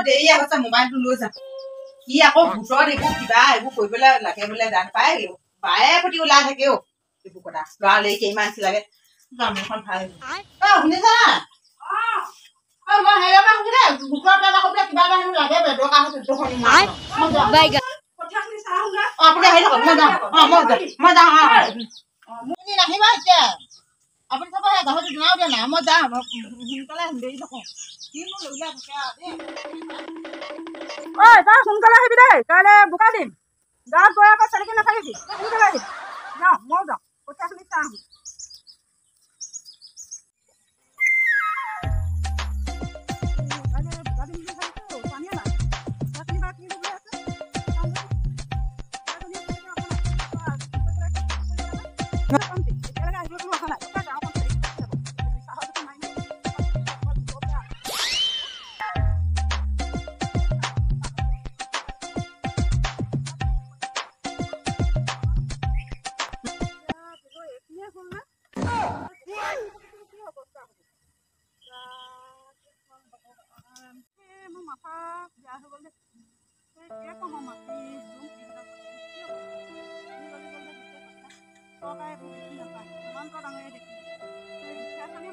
দেৰি আগতে মোবাইলটো লৈ যাম সি আকৌ ভূতত এইবোৰ কিবা এইবোৰ কৰিবলৈ লাগে বোলে জান পায় বায়ে প্ৰতি ওলাই থাকে এইবোৰ কথা ল'ৰালৰি কেইমান আছে লাগে গামোখন ভাল শুনিছা মই হেৰিয়ৰ পৰা শুনিলে ভূতৰ পেলা কবলৈ কিবা এটা হেনো লাগে বেদৰ কাষ আপুনি হেৰি নকৰক মই যাওঁ মোক নাহিবা এতিয়া আপুনি চাব গাহৰিটো জনাও দিয়া নাই মই যাম সোনকালে দেৰি নকওঁ কিনো লগীয়া থাকে ঐ তই সোনকালে আহিবি দেই কাইলৈ বোকা দিম গাঁৱত গৈ আকৌ চেলেকি নাথাকিবি সোনকালে আহিবি যাওঁ ময়ো যাওঁ কঠীয়াখিনি চাওঁ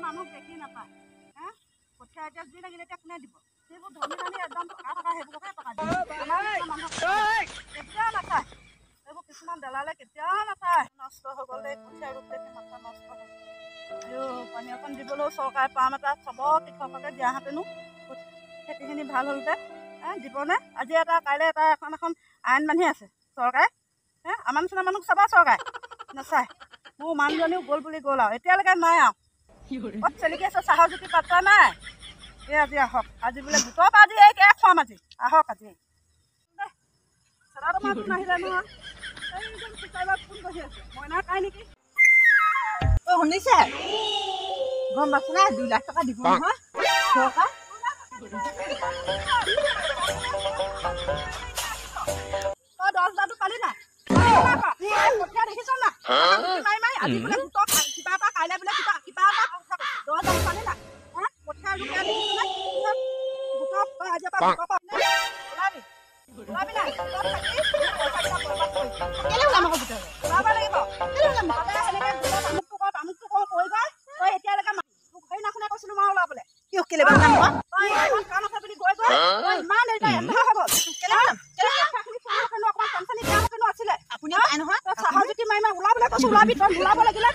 মানুহ দেখি নাপায় কঠীয়া এতিয়া যি লাগিলে এতিয়া কোনে দিব সেইবোৰ ধনী ধনী একদম টকা টকা সেইবোৰকে টকা দিব কেতিয়াও নাচায় এইবোৰ কিছুমান দলালে কেতিয়াও নাচায় নষ্ট হৈ গ'লে কঠীয়া ৰূপ দেখি মাথা নষ্ট হৈ পানী অকণ দিবলৈও চৰকাৰে পাম এটা চবৰ কৃষককে দিয়াহেঁতেনো খেতিখিনি ভাল হ'লহেঁতেন দিবনে আজি এটা কাইলৈ এটা এখন আইন বান্ধি আছে চৰকাৰে আমাৰ নিচিনা মানুহ চাবা চৰকাৰে নাচায় মোৰ মানুহজনীও গ'ল বুলি গ'ল আৰু এতিয়ালৈকে নাই আৰু ক'ত চেলিকি আছে চাহৰ জুতি পাত্তা নাই এই আজি আহক আজি বোলে গোটৰ পৰা আজি এই খুৱাম আজি আহক আজি চেলাটো মানুহ নাহিলে নহয় ফোন কৰি আছে মইনা কাই নেকি শুনিছে গম পাইছে নাই 2 লাখ টকা দিব নহয় চৰকাৰ তই 10,000টো পালি নাই কঠীয়া দেখিছ না মাৰি আজি বোলে গোটৰ কিবা এটা কাইলৈ বোলে কিবা এটা 10,000 পালি নাই কঠীয়া ৰুকিয়া দেখিছ গোটৰ আজি পৰা ওলাবি ওলাবি নাই কেলে ওলাম আকৌ গোটৰ ওলাব লাগিব কেলে ওলাম আমুকটো কওঁ কৈ গৈ তই এতিয়ালৈকে সেইদিনাখনে কৈছিলো মই ওলাবলৈ কিয় কেলে বান্ধা তই ইমান কাম আছে বুলি গৈ গৈ তই ইমান দেৰি হ'ব কেলে ওলাম অকণমান টেনচন দিয়া হেঁতেনো আছিলে আপুনি পাই নহয় তই চাহৰ জুতি মাৰি ওলাবলৈ কৈছো ওলাবি তই ওলাব লাগিলে